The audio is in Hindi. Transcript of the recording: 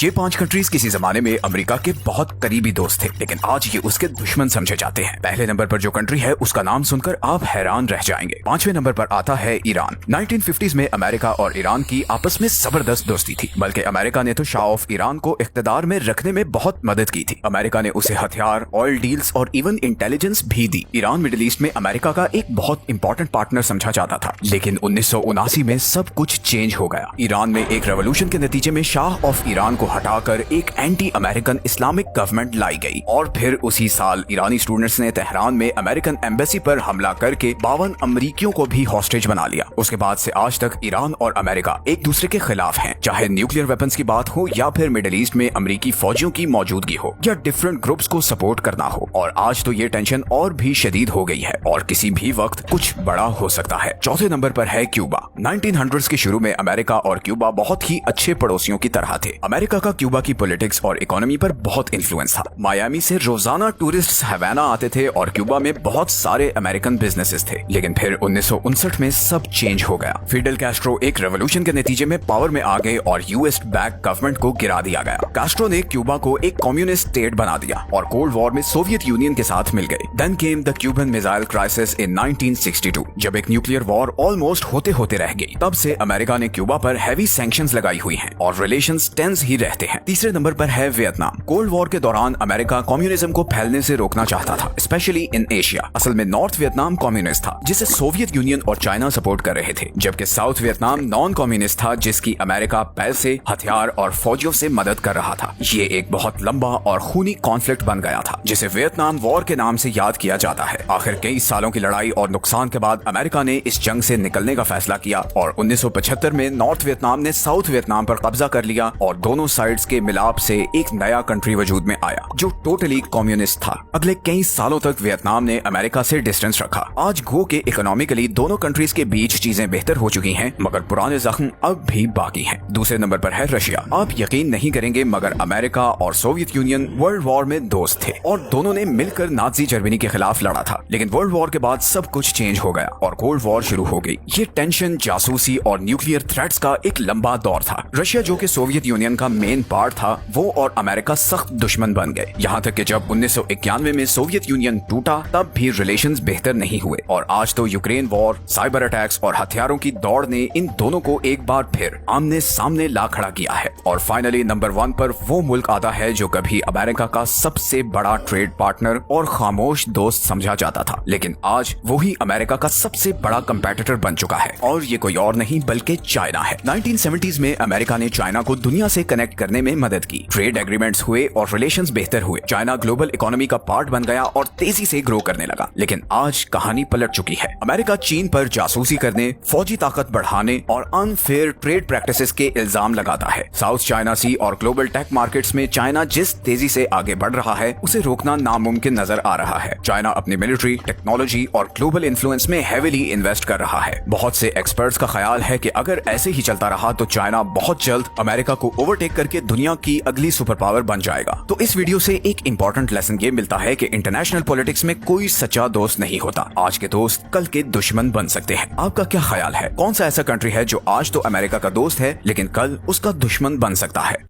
ये 5 कंट्रीज किसी जमाने में अमेरिका के बहुत करीबी दोस्त थे, लेकिन आज ये उसके दुश्मन समझे जाते हैं। पहले नंबर पर जो कंट्री है उसका नाम सुनकर आप हैरान रह जाएंगे। 5वें नंबर पर आता है ईरान। 1950s में अमेरिका और ईरान की आपस में जबरदस्त दोस्ती थी, बल्कि अमेरिका ने तो शाह ऑफ ईरान को इख्तिदार में रखने में बहुत मदद की थी। अमेरिका ने उसे हथियार, ऑयल डील्स और इवन इंटेलिजेंस भी दी। ईरान मिडिल ईस्ट में अमेरिका का एक बहुत इंपॉर्टेंट पार्टनर समझा जाता था, लेकिन 1979 में सब कुछ चेंज हो गया। ईरान में एक रेवोल्यूशन के नतीजे में शाह ऑफ ईरान को हटाकर एक एंटी अमेरिकन इस्लामिक गवर्नमेंट लाई गई और फिर उसी साल ईरानी स्टूडेंट्स ने तेहरान में अमेरिकन एम्बेसी पर हमला करके 52 अमरीकियों को भी हॉस्टेज बना लिया। उसके बाद से आज तक ईरान और अमेरिका एक दूसरे के खिलाफ हैं, चाहे न्यूक्लियर वेपन्स की बात हो या फिर मिडिल ईस्ट में अमरीकी फौजियों की मौजूदगी हो या डिफरेंट ग्रुप्स को सपोर्ट करना हो। और आज तो ये टेंशन और भी शदीद हो गई है और किसी भी वक्त कुछ बड़ा हो सकता है। चौथे नंबर पर है क्यूबा। 1900s के शुरू में अमेरिका और क्यूबा बहुत ही अच्छे पड़ोसियों की तरह थे। अमेरिका का क्यूबा की पॉलिटिक्स और इकोनॉमी पर बहुत इन्फ्लुएंस था। मायामी से रोजाना टूरिस्ट हवाना आते थे और क्यूबा में बहुत सारे अमेरिकन बिजनेसेस थे। लेकिन फिर 1959 में सब चेंज हो गया। फिडेल कैस्ट्रो एक रेवोल्यूशन के नतीजे में पावर में आ गए और यूएस बैक गवर्नमेंट को गिरा दिया गया। कैस्ट्रो ने क्यूबा को एक कम्युनिस्ट स्टेट बना दिया और कोल्ड वॉर में सोवियत यूनियन के साथ मिल गए। Then came the Cuban missile crisis in 1962, जब एक न्यूक्लियर वॉर ऑलमोस्ट होते होते रह गई। तब से अमेरिका ने क्यूबा पर हैवी सैंक्शंस लगाई हुई हैं और रिलेशंस टेंस ही रहते हैं। तीसरे नंबर पर है वियतनाम। कोल्ड वॉर के दौरान अमेरिका कम्युनिज्म को फैलने से रोकना चाहता था, स्पेशली इन एशिया। असल में नॉर्थ वियतनाम कम्युनिस्ट था, जिसे सोवियत यूनियन और चाइना सपोर्ट कर रहे थे, जबकि साउथ वियतनाम नॉन कम्युनिस्ट था, जिसकी अमेरिका पैसे, हथियार और फौजियों से मदद कर रहा था। ये एक बहुत लंबा और खूनी कॉन्फ्लिक्ट बन गया था, जिसे वियतनाम वॉर के नाम से याद किया जाता है। आखिर कई सालों की लड़ाई और नुकसान के बाद अमेरिका ने इस जंग से निकलने का फैसला किया और 1975 में नॉर्थ वियतनाम ने साउथ वियतनाम पर कब्जा कर लिया और दोनों साइड्स के मिलाप से एक नया कंट्री वजूद में आया, जो टोटली कम्युनिस्ट था। अगले कई सालों तक वियतनाम ने अमेरिका से डिस्टेंस रखा। आज गो के इकोनॉमिकली दोनों कंट्रीज के बीच चीजें बेहतर हो चुकी हैं, मगर पुराने जख्म अब भी बाकी हैं। दूसरे नंबर पर है रशिया। आप यकीन नहीं करेंगे, मगर अमेरिका और सोवियत यूनियन वर्ल्ड वॉर में दोस्त थे और दोनों ने मिलकर नाजी जर्मनी के खिलाफ लड़ा था। लेकिन वर्ल्ड वॉर के बाद सब कुछ चेंज हो गया और कोल्ड वॉर शुरू हो गई। ये टेंशन, जासूसी और न्यूक्लियर थ्रेट्स का एक लंबा दौर था। रशिया, जो कि सोवियत यूनियन का मेन पार्ट था, वो और अमेरिका सख्त दुश्मन बन गए। यहाँ तक कि जब 1991 में सोवियत यूनियन टूटा, तब भी रिलेशंस बेहतर नहीं हुए और आज तो यूक्रेन वॉर, साइबर अटैक्स और हथियारों की दौड़ ने इन दोनों को एक बार फिर आमने सामने ला खड़ा किया है। और फाइनली नंबर 1 पर वो मुल्क आता है जो कभी अमेरिका का सबसे बड़ा ट्रेड पार्टनर और खामोश दोस्त समझा जाता था, लेकिन आज वही अमेरिका का सबसे बड़ा कंपेटिटर बन चुका है और ये कोई और नहीं बल्कि चाइना है। 1970s में अमेरिका ने चाइना को दुनिया से कनेक्ट करने में मदद की। ट्रेड एग्रीमेंट्स हुए और रिलेशंस बेहतर हुए। चाइना ग्लोबल इकोनॉमी का पार्ट बन गया और तेजी से ग्रो करने लगा। लेकिन आज कहानी पलट चुकी है। अमेरिका चीन पर जासूसी करने, फौजी ताकत बढ़ाने और अनफेयर ट्रेड प्रैक्टिसेस के इल्जाम लगाता है। साउथ चाइना सी और ग्लोबल टेक मार्केट्स में चाइना जिस तेजी से आगे बढ़ रहा है, उसे रोकना नामुमकिन नजर आ रहा है। चाइना अपनी मिलिट्री, टेक्नोलॉजी और ग्लोबल इन्फ्लुएंस में हेविली इन्वेस्ट कर रहा है। बहुत से एक्सपर्ट्स का ख्याल है कि अगर ऐसे ही चलता रहा तो चाइना बहुत जल्द अमेरिका को ओवरटेक करके दुनिया की अगली सुपर पावर बन जाएगा। तो इस वीडियो से एक इंपॉर्टेंट लेसन ये मिलता है कि इंटरनेशनल पॉलिटिक्स में कोई सच्चा दोस्त नहीं होता। आज के दोस्त कल के दुश्मन बन सकते हैं। आपका क्या ख्याल है? कौन सा ऐसा कंट्री है जो आज तो अमेरिका का दोस्त है लेकिन कल उसका दुश्मन बन सकता है?